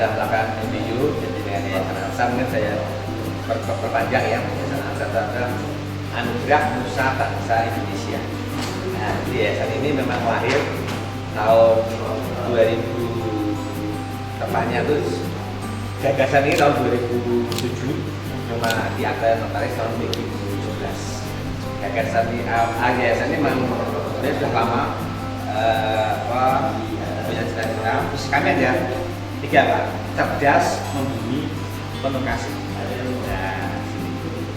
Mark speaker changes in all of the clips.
Speaker 1: sudah melakukan MBU jadi dengan Yayasan ANSA, mungkin saya perpanjang ya. Yayasan ANSA adalah Anugerah Nusa Bangsa Indonesia. Nah, di yayasan ini memang lahir tahun 2000, tepatnya itu gagasan ini tahun 2007, cuma di akta notaris tahun 2017. Gagasan di yayasan ini memang sudah lama punya cita-cita. Terus kami ada 3 Pak, cerdas, membumi, penuh kasih. Nah,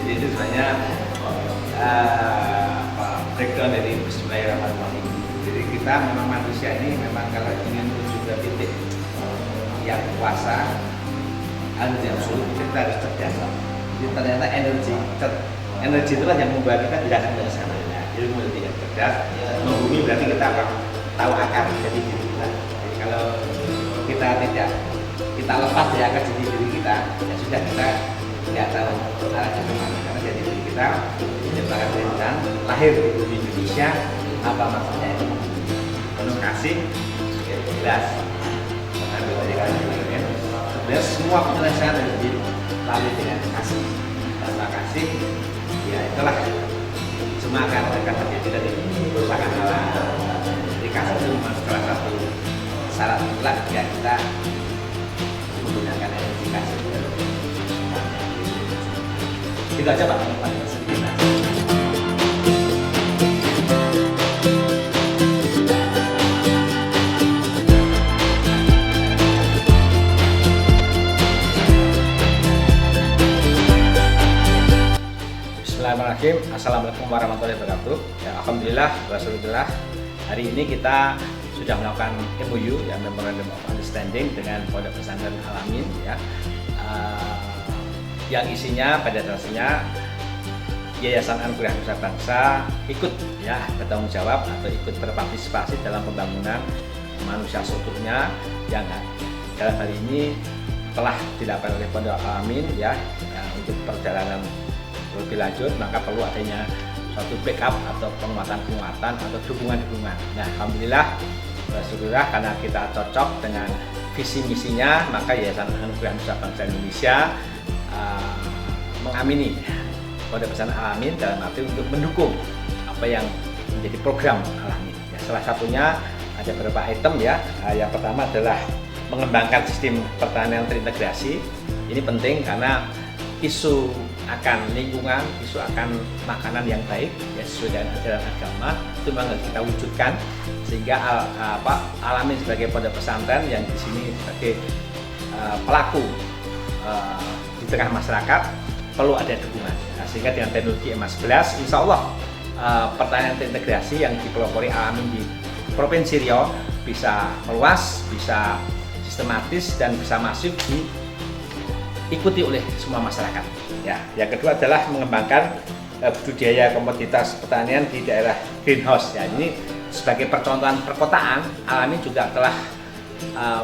Speaker 1: jadi itu sebenarnya breakdown dari Bismillahirrahmanirrahim. Jadi kita memang manusia ini memang kalau ingin menuju ke titik yang kuasa, yang sulit, kita harus cerdas. Jadi ternyata energi itulah yang membuat kita tidak akan ke sana. Jadi mulai tidak cerdas, membumi berarti kita akan tahu akar jadi diri kita. Jadi kalau kita kita lepas dari akar jadi diri kita, ya sudah, kita tidak tahu arahnya kemana. Karena jadi diri kita diciptakan Tuhan, lahir di bumi Indonesia, apa maksudnya itu? Penuh kasih, ya jelas. Mengambil dari kalian, sebenarnya semua penyelesaian harus dilalui dengan kasih. Tanpa kasih, ya itulah semua akan terjadi dari perusahaan alam. Jadi kasih itu salah satu syarat itulah ya kita menggunakan energi kasih. Itu aja Pak. Bismillahirrahmanirrahim. Assalamualaikum warahmatullahi wabarakatuh. Ya, alhamdulillah, alhamdulillah. Hari ini kita sudah melakukan MOU, ya, Memorandum of Understanding dengan Pondok Pesantren Al-Amin, ya, yang isinya pada dasarnya Yayasan Anugerah Nusa Bangsa ikut, ya, bertanggung jawab atau ikut berpartisipasi dalam pembangunan manusia seutuhnya yang dalam hal ini telah dilakukan oleh Pondok Al-Amin, ya, untuk perjalanan lebih lanjut, maka perlu adanya suatu backup atau penguatan atau dukungan. Nah, alhamdulillah, syukurlah karena kita cocok dengan visi misinya, maka Yayasan Anugerah Nusa Bangsa Indonesia mengamini Pondok Pesantren Al-Amin dalam arti untuk mendukung apa yang menjadi program Al-Amin. Ya, salah satunya ada beberapa item, ya. Yang pertama adalah mengembangkan sistem pertanian terintegrasi. Ini penting karena isu akan lingkungan, isu akan makanan yang baik, ya, sesuai dengan ajaran agama itu memang harus kita wujudkan, sehingga Al-Amin sebagai pondok pesantren yang di sini sebagai pelaku di tengah masyarakat perlu ada dukungan. Nah, sehingga dengan teknologi EMA11, insya Allah pertanian terintegrasi yang dipelopori Al-Amin di Provinsi Riau bisa meluas, bisa sistematis, dan bisa masif diikuti oleh semua masyarakat. Ya, yang kedua adalah mengembangkan budidaya komoditas pertanian di daerah greenhouse. Ya, ini sebagai percontohan perkotaan, Al-Amin juga telah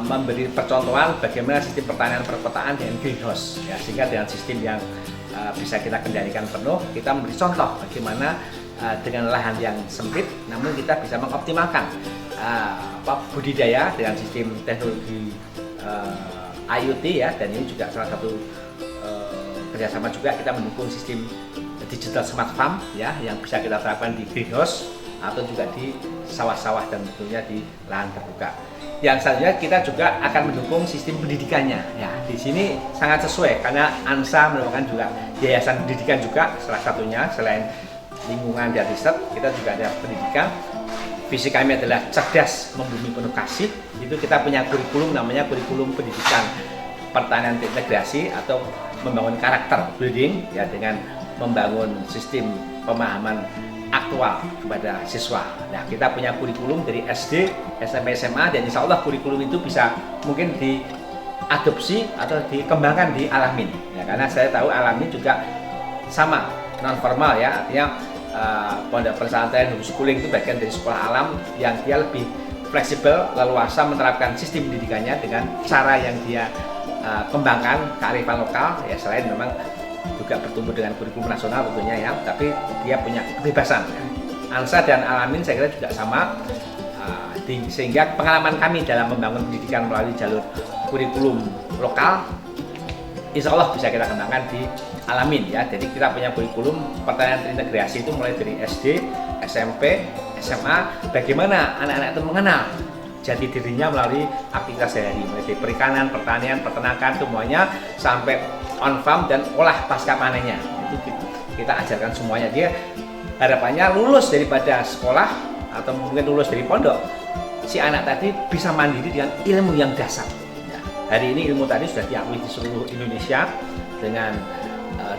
Speaker 1: memberi percontohan bagaimana sistem pertanian perkotaan dengan greenhouse. Ya, sehingga dengan sistem yang bisa kita kendalikan penuh, kita memberi contoh bagaimana dengan lahan yang sempit, namun kita bisa mengoptimalkan budidaya dengan sistem teknologi IoT, ya, dan ini juga salah satu kerjasama juga kita mendukung sistem digital smart farm, ya, yang bisa kita terapkan di greenhouse atau juga di sawah-sawah dan tentunya di lahan terbuka. Yang selanjutnya kita juga akan mendukung sistem pendidikannya. Ya, di sini sangat sesuai karena ANSA merupakan juga yayasan pendidikan juga, salah satunya selain lingkungan dan riset kita juga ada pendidikan. Visi kami adalah cerdas, membumi, penuh kasih. Itu kita punya kurikulum namanya kurikulum pendidikan pertanian terintegrasi atau membangun karakter building, ya, dengan membangun sistem pemahaman aktual kepada siswa. Nah, kita punya kurikulum dari SD, SMP, SMA, dan insya Allah kurikulum itu bisa mungkin diadopsi atau dikembangkan di Al-Amin. Ya, karena saya tahu Al-Amin juga sama non formal, ya, artinya pondok pesantren homeschooling itu bagian dari sekolah alam yang dia lebih fleksibel, leluasa menerapkan sistem pendidikannya dengan cara yang dia kembangkan kearifan lokal, ya, selain memang juga bertumbuh dengan kurikulum nasional tentunya, ya, tapi dia punya kebebasan. Ya. ANSA dan Al-Amin saya kira juga sama, sehingga pengalaman kami dalam membangun pendidikan melalui jalur kurikulum lokal, insya Allah bisa kita kembangkan di Al-Amin ya. Jadi kita punya kurikulum pertanian terintegrasi itu mulai dari SD, SMP, SMA. Bagaimana anak-anak itu mengenal jati dirinya melalui aktivitas sehari, mulai dari perikanan, pertanian, peternakan, semuanya sampai on farm dan olah pasca panennya. Itu kita ajarkan semuanya. Dia harapannya lulus daripada sekolah atau mungkin lulus dari pondok, si anak tadi bisa mandiri dengan ilmu yang dasar. Ya, hari ini ilmu tadi sudah diakui di seluruh Indonesia dengan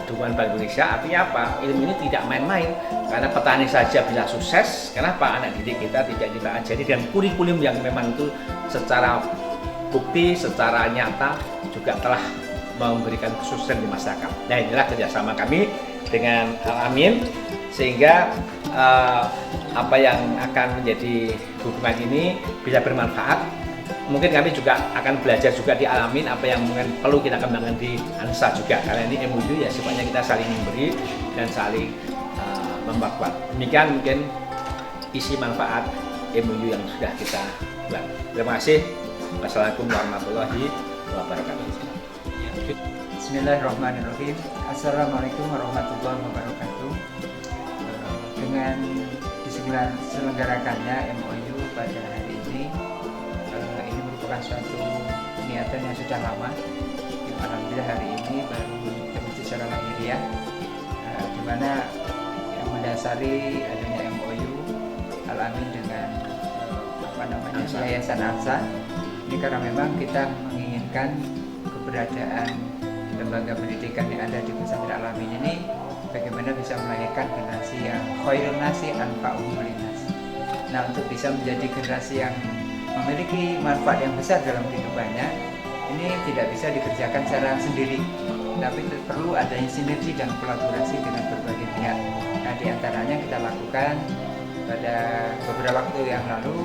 Speaker 1: dukungan Bank Indonesia. Artinya apa? Ilmu ini tidak main-main, karena petani saja bisa sukses. Kenapa anak didik kita tidak kita ajari dengan kurikulum yang memang itu secara bukti, secara nyata juga telah memberikan kesuksesan di masyarakat. Nah, inilah kerjasama kami dengan Al-Amin, sehingga apa yang akan menjadi hubungan ini bisa bermanfaat. Mungkin kami juga akan belajar juga di Al-Amin apa yang mungkin perlu kita kembangkan di ANSA juga, karena ini MOU ya sifatnya kita saling memberi dan saling memperkuat. Demikian mungkin isi manfaat MOU yang sudah kita buat. Terima kasih. Wassalamualaikum warahmatullahi wabarakatuh.
Speaker 2: Bismillahirrahmanirrahim. Assalamualaikum warahmatullahi wabarakatuh. Dengan diselenggarakannya MOU pada hari ini merupakan suatu niatan yang sudah lama, yang alhamdulillah hari ini baru terbit secara lahiriah, di mana yang mendasari adanya MOU Al-Amin dengan Yayasan ANSA ini, karena memang kita menginginkan keberadaan lembaga pendidikan yang ada di pesantren Al-Amin ini bagaimana bisa melahirkan generasi yang khairun nasi anfa'uhum linnas. Nah, untuk bisa menjadi generasi yang memiliki manfaat yang besar dalam kehidupannya, ini tidak bisa dikerjakan secara sendiri, tapi perlu adanya sinergi dan kolaborasi dengan berbagai pihak. Nah, diantaranya kita lakukan pada beberapa waktu yang lalu,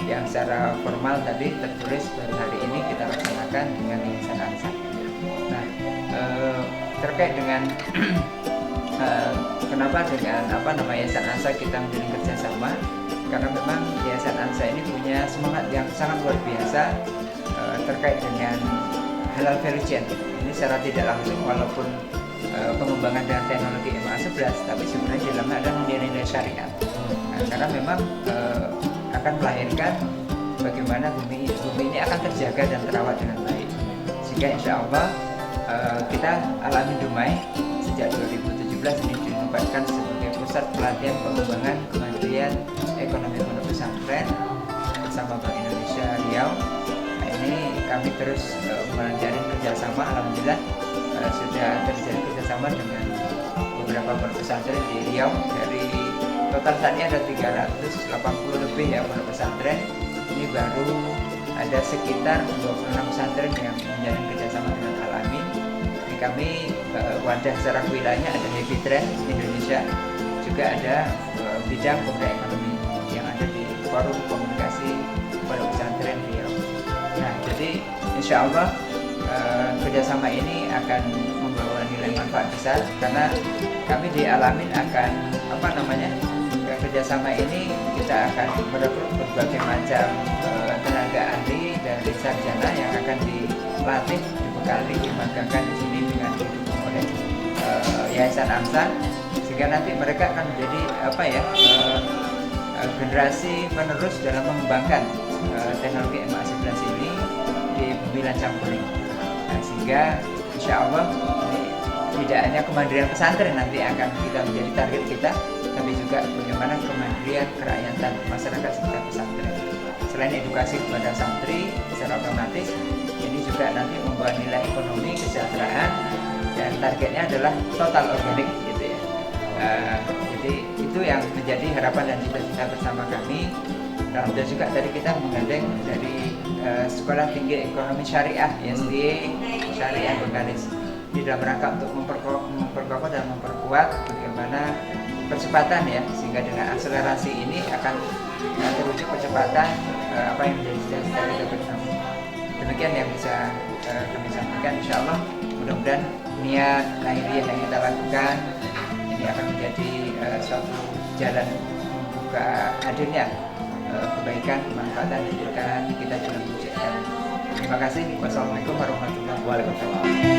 Speaker 2: yang secara formal tadi tertulis baru hari ini kita laksanakan dengan Yayasan ANSA. Nah, terkait dengan kenapa dengan Yayasan ANSA kita menjalin kerjasama, karena memang Yayasan ANSA ini punya semangat yang sangat luar biasa terkait dengan halal value chain. Ini secara tidak langsung, walaupun pengembangan dengan teknologi MA11, tapi sebenarnya di dalamnya ada nilai-nilai syariat. Nah, karena memang akan melahirkan bagaimana bumi ini akan terjaga dan terawat dengan baik. Sehingga insya Allah kita Al-Amin Dumai sejak 2017 ini dinobatkan sebagai pusat pelatihan pengembangan Kementerian Ekonomi Pondok Pesantren bersama Bank Indonesia Riau. Nah, ini kami terus menjalin kerjasama. Alhamdulillah sudah terjadi kerjasama dengan beberapa pondok pesantren di Riau. Dari total saat ini ada 380 lebih ya pondok pesantren. Ini baru ada sekitar 26 pesantren yang menjalin kerjasama dengan Al-Amin. Ini kami wadah secara wilayahnya ada Happy Trend Indonesia, juga ada bidang pemuda ekonomi yang ada di forum komunikasi pondok pesantren Riau. Nah, jadi insya Allah kerjasama ini akan membawa nilai manfaat besar, karena kami di Al-Amin akan kerjasama ini kita akan merekrut berbagai macam tenaga ahli dari sarjana yang akan dilatih, dibekali, dimagangkan di sini dengan didukung oleh Yayasan ANSA, sehingga nanti mereka akan menjadi generasi penerus dalam mengembangkan teknologi MA11 ini di bumi lancang kuning. Nah, sehingga insya Allah ini tidak hanya kemandirian pesantren nanti akan kita menjadi target kita, tapi juga bagaimana kemandirian kerakyatan masyarakat sekitar pesantren. Selain edukasi kepada santri secara otomatis, ini juga nanti membawa nilai ekonomi, kesejahteraan, dan targetnya adalah total organik gitu ya. Jadi itu yang menjadi harapan dan cita-cita bersama kami. Dan juga tadi kita menggandeng dari Sekolah Tinggi Ekonomi Syariah STI Syariah Bengkalis di dalam rangka untuk memperkokoh dan memperkuat bagaimana percepatan ya, sehingga dengan akselerasi ini akan terwujud percepatan apa yang menjadi cita-cita kita bersama. Demikian yang bisa kami sampaikan. Insya Allah mudah-mudahan niat lahiriah yang kita lakukan ini akan menjadi suatu jalan membuka hadirnya kebaikan, kemanfaatan, dan kita dalam mewujudkan Terima kasih. Wassalamualaikum warahmatullahi wabarakatuh.
Speaker 1: Waalaikumsalam.